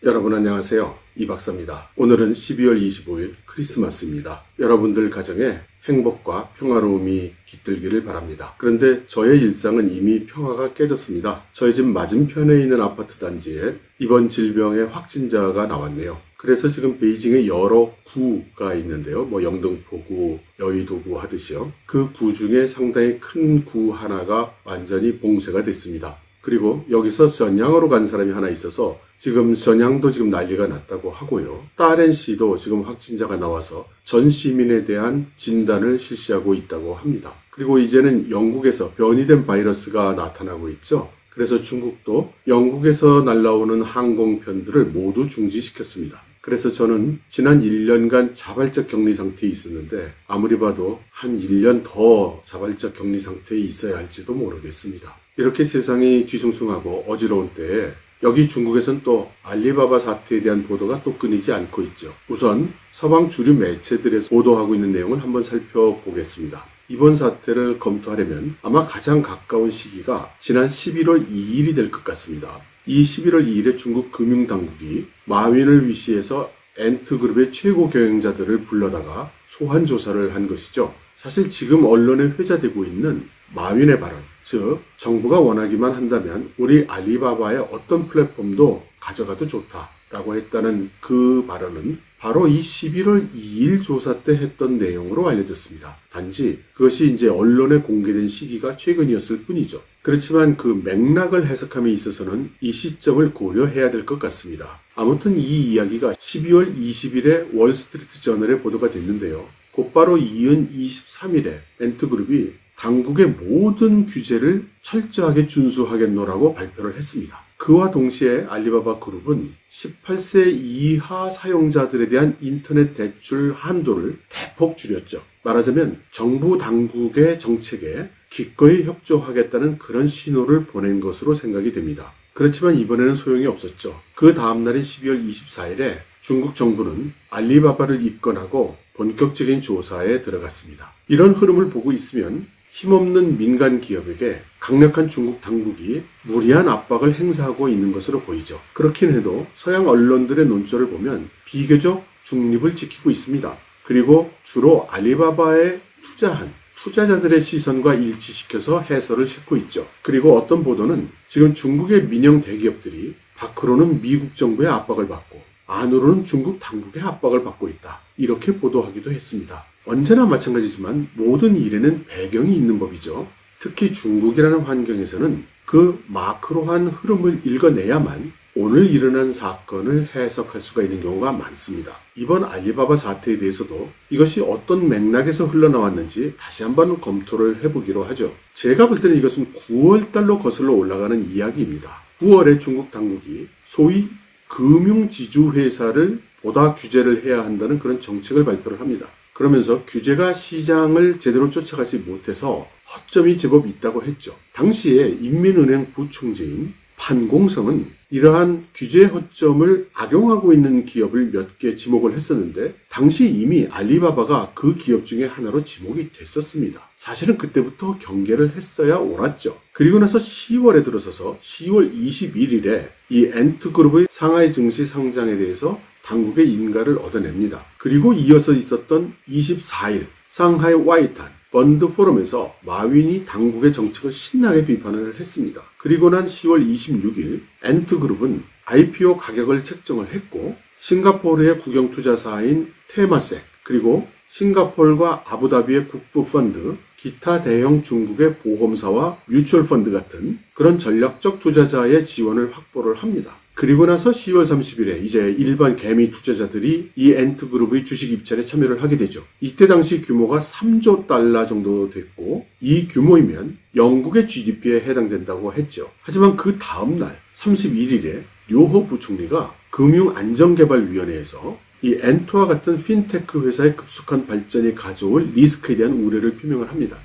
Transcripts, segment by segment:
여러분 안녕하세요. 이 박사입니다. 오늘은 12월 25일 크리스마스입니다. 여러분들 가정에 행복과 평화로움이 깃들기를 바랍니다. 그런데 저의 일상은 이미 평화가 깨졌습니다. 저희 집 맞은편에 있는 아파트 단지에 이번 질병의 확진자가 나왔네요. 그래서 지금 베이징에 여러 구가 있는데요. 영등포구, 여의도구 하듯이요. 그 구 중에 상당히 큰 구 하나가 완전히 봉쇄가 됐습니다. 그리고 여기서 전양으로 간 사람이 하나 있어서 지금 전양도 지금 난리가 났다고 하고요. 다렌시도 지금 확진자가 나와서 전 시민에 대한 진단을 실시하고 있다고 합니다. 그리고 이제는 영국에서 변이된 바이러스가 나타나고 있죠. 그래서 중국도 영국에서 날아오는 항공편들을 모두 중지시켰습니다. 그래서 저는 지난 1년간 자발적 격리 상태에 있었는데 아무리 봐도 한 1년 더 자발적 격리 상태에 있어야 할지도 모르겠습니다. 이렇게 세상이 뒤숭숭하고 어지러운 때에 여기 중국에선 또 알리바바 사태에 대한 보도가 또 끊이지 않고 있죠. 우선 서방 주류 매체들에서 보도하고 있는 내용을 한번 살펴보겠습니다. 이번 사태를 검토하려면 아마 가장 가까운 시기가 지난 11월 2일이 될 것 같습니다. 이 11월 2일에 중국 금융당국이 마윈을 위시해서 엔트그룹의 최고 경영자들을 불러다가 소환 조사를 한 것이죠. 사실 지금 언론에 회자되고 있는 마윈의 발언, 즉 정부가 원하기만 한다면 우리 알리바바의 어떤 플랫폼도 가져가도 좋다라고 했다는 그 발언은 바로 이 11월 2일 조사 때 했던 내용으로 알려졌습니다. 단지 그것이 이제 언론에 공개된 시기가 최근이었을 뿐이죠. 그렇지만 그 맥락을 해석함에 있어서는 이 시점을 고려해야 될 것 같습니다. 아무튼 이 이야기가 12월 20일에 월스트리트 저널에 보도가 됐는데요. 곧바로 이은 23일에 엔트그룹이 당국의 모든 규제를 철저하게 준수하겠노라고 발표를 했습니다. 그와 동시에 알리바바 그룹은 18세 이하 사용자들에 대한 인터넷 대출 한도를 대폭 줄였죠. 말하자면 정부 당국의 정책에 기꺼이 협조하겠다는 그런 신호를 보낸 것으로 생각이 됩니다. 그렇지만 이번에는 소용이 없었죠. 그 다음날인 12월 24일에 중국 정부는 알리바바를 입건하고 본격적인 조사에 들어갔습니다. 이런 흐름을 보고 있으면 힘없는 민간 기업에게 강력한 중국 당국이 무리한 압박을 행사하고 있는 것으로 보이죠. 그렇긴 해도 서양 언론들의 논조를 보면 비교적 중립을 지키고 있습니다. 그리고 주로 알리바바에 투자한 투자자들의 시선과 일치시켜서 해설을 싣고 있죠. 그리고 어떤 보도는 지금 중국의 민영 대기업들이 밖으로는 미국 정부의 압박을 받고 안으로는 중국 당국의 압박을 받고 있다. 이렇게 보도하기도 했습니다. 언제나 마찬가지지만 모든 일에는 배경이 있는 법이죠. 특히 중국이라는 환경에서는 그 마크로한 흐름을 읽어내야만 오늘 일어난 사건을 해석할 수가 있는 경우가 많습니다. 이번 알리바바 사태에 대해서도 이것이 어떤 맥락에서 흘러나왔는지 다시 한번 검토를 해보기로 하죠. 제가 볼 때는 이것은 9월달로 거슬러 올라가는 이야기입니다. 9월에 중국 당국이 소위 금융지주회사를 보다 규제를 해야 한다는 그런 정책을 발표를 합니다. 그러면서 규제가 시장을 제대로 쫓아가지 못해서 허점이 제법 있다고 했죠. 당시에 인민은행 부총재인 판공성은 이러한 규제 허점을 악용하고 있는 기업을 몇 개 지목을 했었는데 당시 이미 알리바바가 그 기업 중에 하나로 지목이 됐었습니다. 사실은 그때부터 경계를 했어야 옳았죠. 그리고 나서 10월에 들어서서 10월 21일에 이 엔트그룹의 상하이 증시 상장에 대해서 당국의 인가를 얻어냅니다. 그리고 이어서 있었던 24일 상하이 와이탄 펀드 포럼에서 마윈이 당국의 정책을 신나게 비판을 했습니다. 그리고 난 10월 26일 엔트그룹은 IPO 가격을 책정을 했고 싱가포르의 국영투자사인 테마섹 그리고 싱가포르와 아부다비의 국부펀드 기타 대형 중국의 보험사와 뮤추얼펀드 같은 그런 전략적 투자자의 지원을 확보를 합니다. 그리고 나서 10월 30일에 이제 일반 개미 투자자들이 이 엔트그룹의 주식 입찰에 참여를 하게 되죠. 이때 당시 규모가 3조 달러 정도 됐고 이 규모이면 영국의 GDP에 해당된다고 했죠. 하지만 그 다음 날 31일에 류호 부총리가 금융안전개발위원회에서 이 엔토와 같은 핀테크 회사의 급속한 발전이 가져올 리스크에 대한 우려를 표명을 합니다.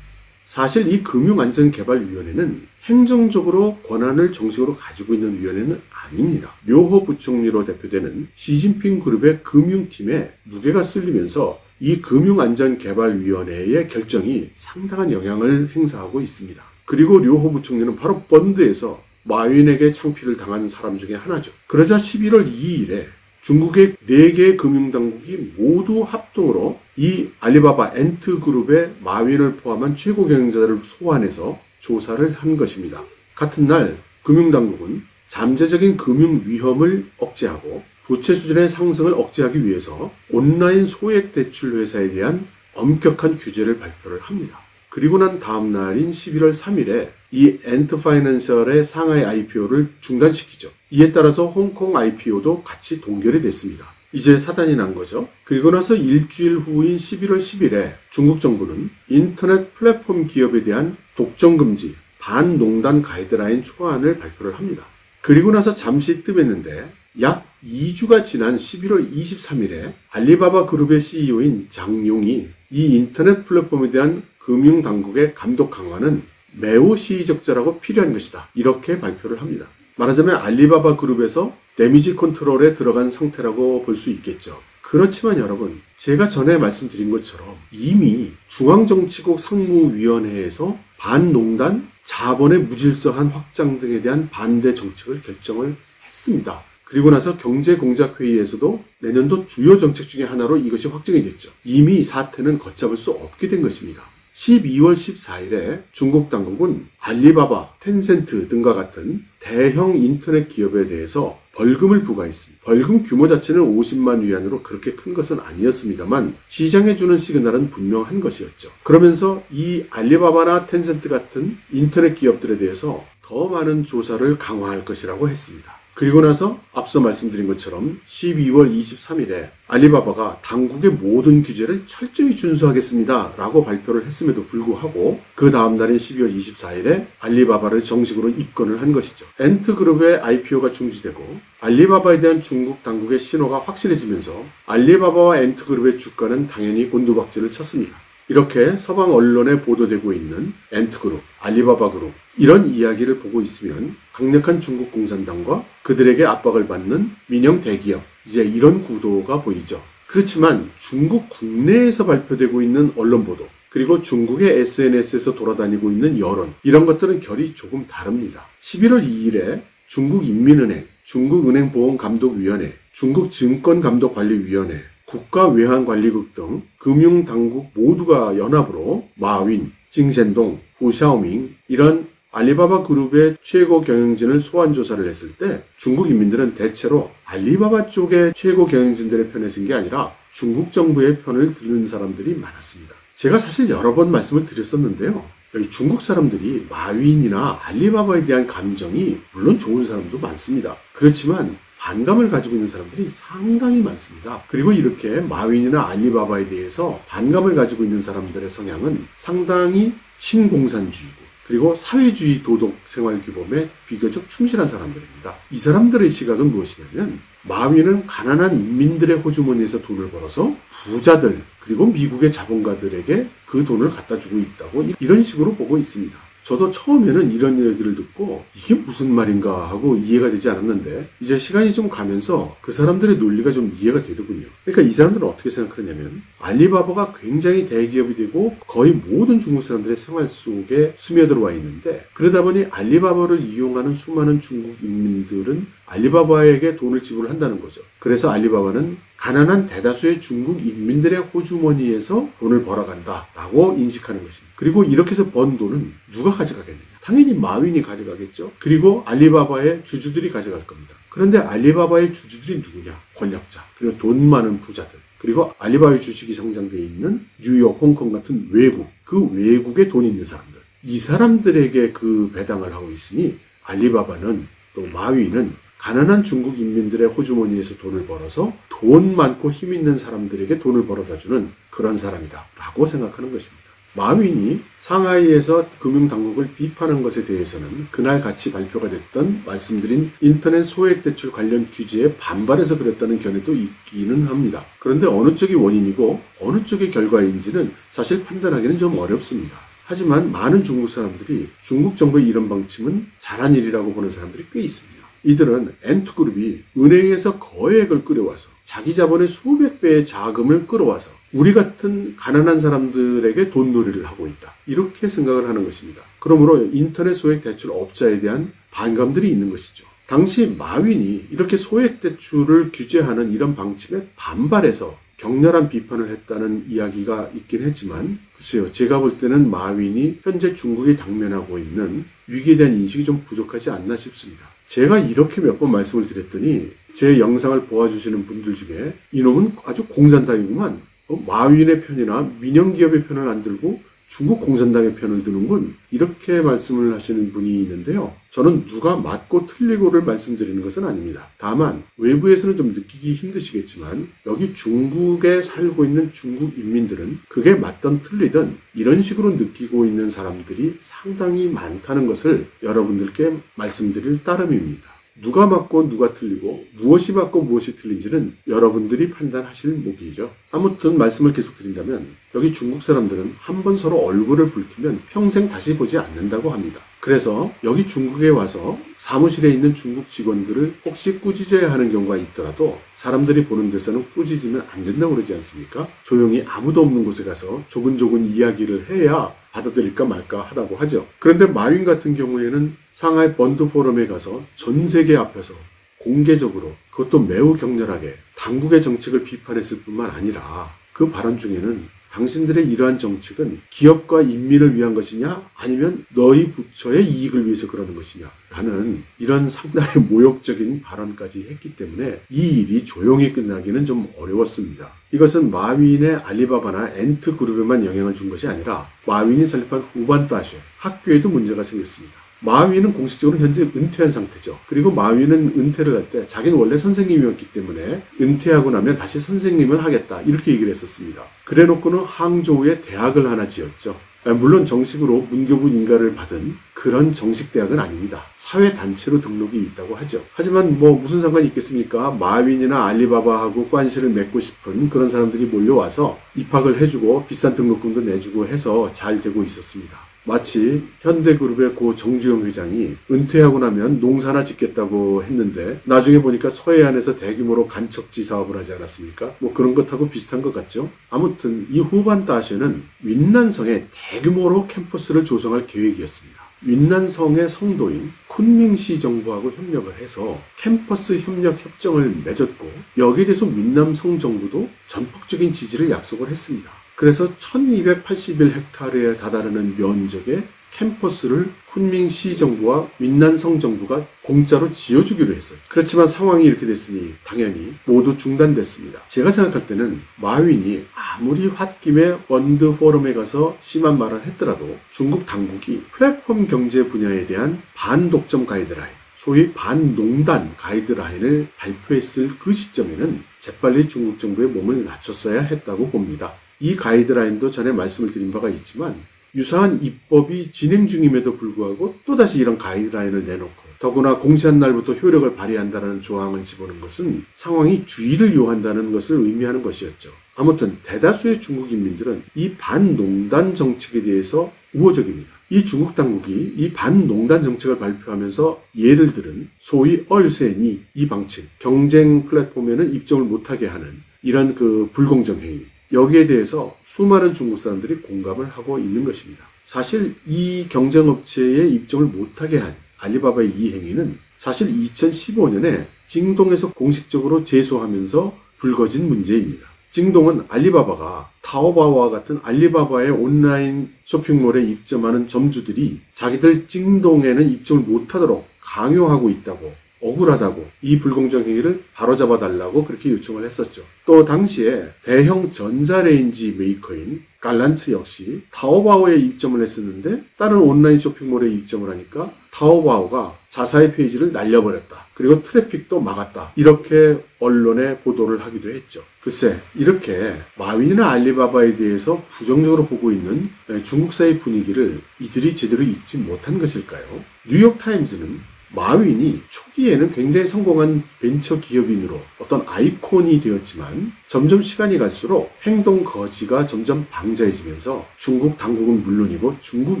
사실 이 금융안전개발위원회는 행정적으로 권한을 정식으로 가지고 있는 위원회는 아닙니다. 류호 부총리로 대표되는 시진핑 그룹의 금융팀에 무게가 쏠리면서 이 금융안전개발위원회의 결정이 상당한 영향을 행사하고 있습니다. 그리고 류호 부총리는 바로 펀드에서 마윈에게 창피를 당한 사람 중에 하나죠. 그러자 11월 2일에 중국의 4개의 금융당국이 모두 합동으로 이 알리바바 엔트그룹의 마윈을 포함한 최고 경영자들을 소환해서 조사를 한 것입니다. 같은 날 금융당국은 잠재적인 금융 위험을 억제하고 부채 수준의 상승을 억제하기 위해서 온라인 소액 대출 회사에 대한 엄격한 규제를 발표를 합니다. 그리고 난 다음 날인 11월 3일에 이 엔트파이낸셜의 상하이 IPO를 중단시키죠. 이에 따라서 홍콩 IPO도 같이 동결이 됐습니다. 이제 사단이 난 거죠. 그리고 나서 일주일 후인 11월 10일에 중국 정부는 인터넷 플랫폼 기업에 대한 독점 금지, 반농단 가이드라인 초안을 발표를 합니다. 그리고 나서 잠시 뜸했는데 약 2주가 지난 11월 23일에 알리바바 그룹의 CEO인 장용이 이 인터넷 플랫폼에 대한 금융당국의 감독 강화는 매우 시의적절하고 필요한 것이다. 이렇게 발표를 합니다. 말하자면 알리바바 그룹에서 데미지 컨트롤에 들어간 상태라고 볼 수 있겠죠. 그렇지만 여러분, 제가 전에 말씀드린 것처럼 이미 중앙정치국 상무위원회에서 반농단, 자본의 무질서한 확장 등에 대한 반대 정책을 결정을 했습니다. 그리고 나서 경제공작회의에서도 내년도 주요 정책 중에 하나로 이것이 확정이 됐죠. 이미 사태는 걷잡을 수 없게 된 것입니다. 12월 14일에 중국 당국은 알리바바, 텐센트 등과 같은 대형 인터넷 기업에 대해서 벌금을 부과했습니다. 벌금 규모 자체는 50만 위안으로 그렇게 큰 것은 아니었습니다만 시장에 주는 시그널은 분명한 것이었죠. 그러면서 이 알리바바나 텐센트 같은 인터넷 기업들에 대해서 더 많은 조사를 강화할 것이라고 했습니다. 그리고 나서 앞서 말씀드린 것처럼 12월 23일에 알리바바가 당국의 모든 규제를 철저히 준수하겠습니다 라고 발표를 했음에도 불구하고 그 다음 날인 12월 24일에 알리바바를 정식으로 입건을 한 것이죠. 엔트그룹의 IPO가 중지되고 알리바바에 대한 중국 당국의 신호가 확실해지면서 알리바바와 엔트그룹의 주가는 당연히 곤두박질을 쳤습니다. 이렇게 서방 언론에 보도되고 있는 엔트그룹, 알리바바그룹 이런 이야기를 보고 있으면 강력한 중국 공산당과 그들에게 압박을 받는 민영 대기업 이제 이런 구도가 보이죠. 그렇지만 중국 국내에서 발표되고 있는 언론 보도 그리고 중국의 SNS에서 돌아다니고 있는 여론 이런 것들은 결이 조금 다릅니다. 11월 2일에 중국인민은행, 중국은행보험감독위원회, 중국증권감독관리위원회 국가외환관리국 등 금융당국 모두가 연합으로 마윈, 징센동, 후샤오밍 이런 알리바바 그룹의 최고 경영진을 소환 조사를 했을 때 중국 인민들은 대체로 알리바바 쪽의 최고 경영진들의 편에 쓴 게 아니라 중국 정부의 편을 드는 사람들이 많았습니다. 제가 사실 여러 번 말씀을 드렸었는데요. 여기 중국 사람들이 마윈이나 알리바바에 대한 감정이 물론 좋은 사람도 많습니다. 그렇지만 반감을 가지고 있는 사람들이 상당히 많습니다. 그리고 이렇게 마윈이나 알리바바에 대해서 반감을 가지고 있는 사람들의 성향은 상당히 친공산주의고 그리고 사회주의 도덕 생활 규범에 비교적 충실한 사람들입니다. 이 사람들의 시각은 무엇이냐면 마윈은 가난한 인민들의 호주머니에서 돈을 벌어서 부자들 그리고 미국의 자본가들에게 그 돈을 갖다 주고 있다고 이런 식으로 보고 있습니다. 저도 처음에는 이런 얘기를 듣고 이게 무슨 말인가 하고 이해가 되지 않았는데 이제 시간이 좀 가면서 그 사람들의 논리가 좀 이해가 되더군요. 그러니까 이 사람들은 어떻게 생각하냐면 알리바바가 굉장히 대기업이 되고 거의 모든 중국 사람들의 생활 속에 스며들어와 있는데 그러다 보니 알리바바를 이용하는 수많은 중국 인민들은 알리바바에게 돈을 지불한다는 거죠. 그래서 알리바바는 가난한 대다수의 중국 인민들의 호주머니에서 돈을 벌어간다라고 인식하는 것입니다. 그리고 이렇게 해서 번 돈은 누가 가져가겠느냐? 당연히 마윈이 가져가겠죠. 그리고 알리바바의 주주들이 가져갈 겁니다. 그런데 알리바바의 주주들이 누구냐? 권력자, 그리고 돈 많은 부자들, 그리고 알리바바의 주식이 상장되어 있는 뉴욕, 홍콩 같은 외국, 그 외국에 돈 있는 사람들. 이 사람들에게 그 배당을 하고 있으니 알리바바는 또 마윈은 가난한 중국 인민들의 호주머니에서 돈을 벌어서 돈 많고 힘 있는 사람들에게 돈을 벌어다주는 그런 사람이다 라고 생각하는 것입니다. 마윈이 상하이에서 금융당국을 비판한 것에 대해서는 그날 같이 발표가 됐던 말씀드린 인터넷 소액대출 관련 규제에 반발해서 그랬다는 견해도 있기는 합니다. 그런데 어느 쪽이 원인이고 어느 쪽의 결과인지는 사실 판단하기는 좀 어렵습니다. 하지만 많은 중국 사람들이 중국 정부의 이런 방침은 잘한 일이라고 보는 사람들이 꽤 있습니다. 이들은 엔트그룹이 은행에서 거액을 끌어와서 자기 자본의 수백 배의 자금을 끌어와서 우리 같은 가난한 사람들에게 돈놀이를 하고 있다. 이렇게 생각을 하는 것입니다. 그러므로 인터넷 소액 대출 업자에 대한 반감들이 있는 것이죠. 당시 마윈이 이렇게 소액 대출을 규제하는 이런 방침에 반발해서 격렬한 비판을 했다는 이야기가 있긴 했지만 글쎄요, 제가 볼 때는 마윈이 현재 중국이 당면하고 있는 위기에 대한 인식이 좀 부족하지 않나 싶습니다. 제가 이렇게 몇 번 말씀을 드렸더니 제 영상을 보아주시는 분들 중에 이놈은 아주 공산당이구만, 마윈의 편이나 민영기업의 편을 안 들고 중국 공산당의 편을 드는군, 이렇게 말씀을 하시는 분이 있는데요. 저는 누가 맞고 틀리고를 말씀드리는 것은 아닙니다. 다만 외부에서는 좀 느끼기 힘드시겠지만 여기 중국에 살고 있는 중국 인민들은 그게 맞든 틀리든 이런 식으로 느끼고 있는 사람들이 상당히 많다는 것을 여러분들께 말씀드릴 따름입니다. 누가 맞고 누가 틀리고 무엇이 맞고 무엇이 틀린지는 여러분들이 판단하실 몫이죠. 아무튼 말씀을 계속 드린다면 여기 중국 사람들은 한번 서로 얼굴을 붉히면 평생 다시 보지 않는다고 합니다. 그래서 여기 중국에 와서 사무실에 있는 중국 직원들을 혹시 꾸짖어야 하는 경우가 있더라도 사람들이 보는 데서는 꾸짖으면 안 된다고 그러지 않습니까? 조용히 아무도 없는 곳에 가서 조근조근 이야기를 해야 받아들일까 말까 하라고 하죠. 그런데 마윈 같은 경우에는 상하이 번드 포럼에 가서 전 세계 앞에서 공개적으로, 그것도 매우 격렬하게 당국의 정책을 비판했을 뿐만 아니라 그 발언 중에는 당신들의 이러한 정책은 기업과 인민을 위한 것이냐 아니면 너희 부처의 이익을 위해서 그러는 것이냐 라는 이런 상당히 모욕적인 발언까지 했기 때문에 이 일이 조용히 끝나기는 좀 어려웠습니다. 이것은 마윈의 알리바바나 엔트그룹에만 영향을 준 것이 아니라 마윈이 설립한 후반따쉐 학교에도 문제가 생겼습니다. 마윈은 공식적으로 현재 은퇴한 상태죠. 그리고 마윈은 은퇴를 할 때 자기는 원래 선생님이었기 때문에 은퇴하고 나면 다시 선생님을 하겠다 이렇게 얘기를 했었습니다. 그래놓고는 항저우에 대학을 하나 지었죠. 물론 정식으로 문교부 인가를 받은 그런 정식 대학은 아닙니다. 사회단체로 등록이 있다고 하죠. 하지만 무슨 상관이 있겠습니까? 마윈이나 알리바바하고 관시를 맺고 싶은 그런 사람들이 몰려와서 입학을 해주고 비싼 등록금도 내주고 해서 잘 되고 있었습니다. 마치 현대그룹의 고 정주영 회장이 은퇴하고 나면 농사나 짓겠다고 했는데 나중에 보니까 서해안에서 대규모로 간척지 사업을 하지 않았습니까? 그런 것하고 비슷한 것 같죠? 아무튼 이 후반따쉐는 윈난성에 대규모로 캠퍼스를 조성할 계획이었습니다. 윈난성의 성도인 쿤밍시 정부하고 협력을 해서 캠퍼스 협력 협정을 맺었고 여기에 대해서 윈남성 정부도 전폭적인 지지를 약속을 했습니다. 그래서 1281헥타르에 다다르는 면적의 캠퍼스를 쿤밍시 정부와 윈난성 정부가 공짜로 지어주기로 했어요. 그렇지만 상황이 이렇게 됐으니 당연히 모두 중단됐습니다. 제가 생각할 때는 마윈이 아무리 홧김에 원드 포럼에 가서 심한 말을 했더라도 중국 당국이 플랫폼 경제 분야에 대한 반독점 가이드라인, 소위 반농단 가이드라인을 발표했을 그 시점에는 재빨리 중국 정부의 몸을 낮췄어야 했다고 봅니다. 이 가이드라인도 전에 말씀을 드린 바가 있지만 유사한 입법이 진행 중임에도 불구하고 또다시 이런 가이드라인을 내놓고 더구나 공시한 날부터 효력을 발휘한다는 조항을 집어넣은 것은 상황이 주의를 요한다는 것을 의미하는 것이었죠. 아무튼 대다수의 중국 인민들은 이 반농단 정책에 대해서 우호적입니다. 이 중국 당국이 이 반농단 정책을 발표하면서 예를 들은 소위 얼세니 이 방침, 경쟁 플랫폼에는 입점을 못하게 하는 이런 그 불공정 행위, 여기에 대해서 수많은 중국 사람들이 공감을 하고 있는 것입니다. 사실 이 경쟁업체에 입점을 못하게 한 알리바바의 이 행위는 사실 2015년에 징동에서 공식적으로 제소하면서 불거진 문제입니다. 징동은 알리바바가 타오바오와 같은 알리바바의 온라인 쇼핑몰에 입점하는 점주들이 자기들 징동에는 입점을 못하도록 강요하고 있다고, 억울하다고 이 불공정 행위를 바로잡아 달라고 그렇게 요청을 했었죠. 또 당시에 대형 전자레인지 메이커인 갈란츠 역시 타오바오에 입점을 했었는데 다른 온라인 쇼핑몰에 입점을 하니까 타오바오가 자사의 페이지를 날려버렸다. 그리고 트래픽도 막았다. 이렇게 언론에 보도를 하기도 했죠. 글쎄, 이렇게 마윈이나 알리바바에 대해서 부정적으로 보고 있는 중국사의 분위기를 이들이 제대로 읽지 못한 것일까요? 뉴욕타임즈는 마윈이 초기에는 굉장히 성공한 벤처 기업인으로 어떤 아이콘이 되었지만 점점 시간이 갈수록 행동 거지가 점점 방자해지면서 중국 당국은 물론이고 중국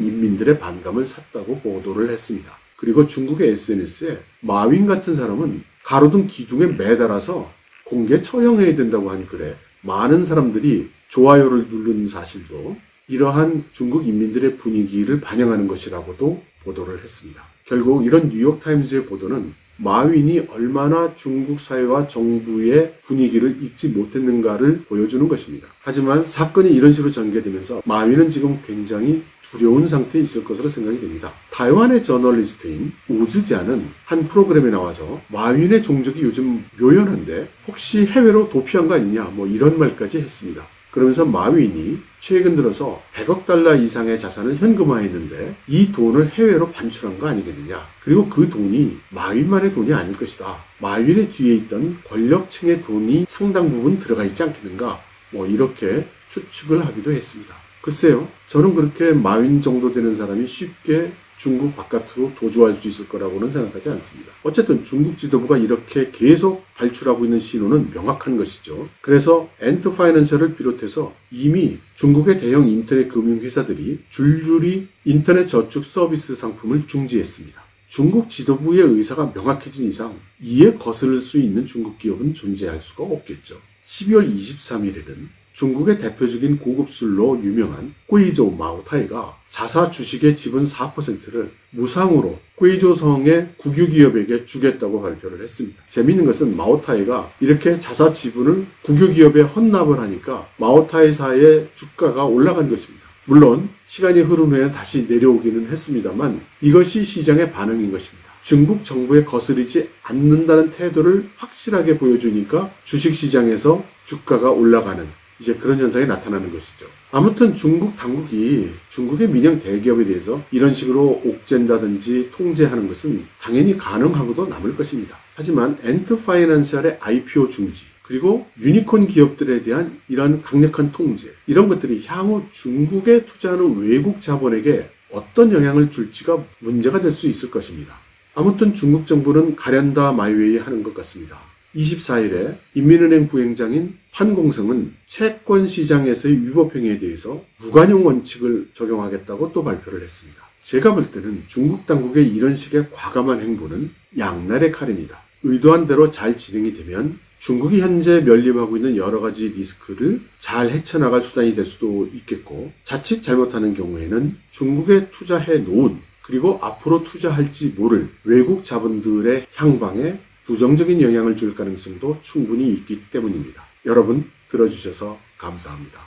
인민들의 반감을 샀다고 보도를 했습니다. 그리고 중국의 SNS에 마윈 같은 사람은 가로등 기둥에 매달아서 공개 처형해야 된다고 한 글에 많은 사람들이 좋아요를 누른 사실도 이러한 중국 인민들의 분위기를 반영하는 것이라고도 보도를 했습니다. 결국 이런 뉴욕타임즈의 보도는 마윈이 얼마나 중국 사회와 정부의 분위기를 읽지 못했는가를 보여주는 것입니다. 하지만 사건이 이런 식으로 전개되면서 마윈은 지금 굉장히 두려운 상태에 있을 것으로 생각이 됩니다. 타이완의 저널리스트인 우즈지아는 한 프로그램에 나와서 마윈의 종족이 요즘 묘연한데 혹시 해외로 도피한 거 아니냐 이런 말까지 했습니다. 그러면서 마윈이 최근 들어서 100억 달러 이상의 자산을 현금화했는데 이 돈을 해외로 반출한 거 아니겠느냐. 그리고 그 돈이 마윈만의 돈이 아닐 것이다. 마윈의 뒤에 있던 권력층의 돈이 상당 부분 들어가 있지 않겠는가. 이렇게 추측을 하기도 했습니다. 글쎄요. 저는 그렇게 마윈 정도 되는 사람이 쉽게 중국 바깥으로 도주할 수 있을 거라고는 생각하지 않습니다. 어쨌든 중국 지도부가 이렇게 계속 발출하고 있는 신호는 명확한 것이죠. 그래서 엔트 파이낸셜을 비롯해서 이미 중국의 대형 인터넷 금융회사들이 줄줄이 인터넷 저축 서비스 상품을 중지했습니다. 중국 지도부의 의사가 명확해진 이상 이에 거스를 수 있는 중국 기업은 존재할 수가 없겠죠. 12월 23일에는 중국의 대표적인 고급술로 유명한 괭이조 마오타이가 자사 주식의 지분 4%를 무상으로 괭이조 성의 국유기업에게 주겠다고 발표를 했습니다. 재미있는 것은 마오타이가 이렇게 자사 지분을 국유기업에 헌납을 하니까 마오타이사의 주가가 올라간 것입니다. 물론 시간이 흐른 후에 다시 내려오기는 했습니다만 이것이 시장의 반응인 것입니다. 중국 정부에 거스르지 않는다는 태도를 확실하게 보여주니까 주식시장에서 주가가 올라가는 이제 그런 현상이 나타나는 것이죠. 아무튼 중국 당국이 중국의 민영 대기업에 대해서 이런 식으로 옥죄한다든지 통제하는 것은 당연히 가능하고도 남을 것입니다. 하지만 엔트 파이낸셜의 IPO 중지 그리고 유니콘 기업들에 대한 이런 강력한 통제 이런 것들이 향후 중국에 투자하는 외국 자본에게 어떤 영향을 줄지가 문제가 될 수 있을 것입니다. 아무튼 중국 정부는 가련다 마이웨이 하는 것 같습니다. 24일에 인민은행 부행장인 판공성은 채권 시장에서의 위법 행위에 대해서 무관용 원칙을 적용하겠다고 또 발표를 했습니다. 제가 볼 때는 중국 당국의 이런 식의 과감한 행보는 양날의 칼입니다. 의도한 대로 잘 진행이 되면 중국이 현재 면臨하고 있는 여러 가지 리스크를 잘 헤쳐나갈 수단이 될 수도 있겠고 자칫 잘못하는 경우에는 중국에 투자해 놓은 그리고 앞으로 투자할지 모를 외국 자본들의 향방에 부정적인 영향을 줄 가능성도 충분히 있기 때문입니다. 여러분 들어주셔서 감사합니다.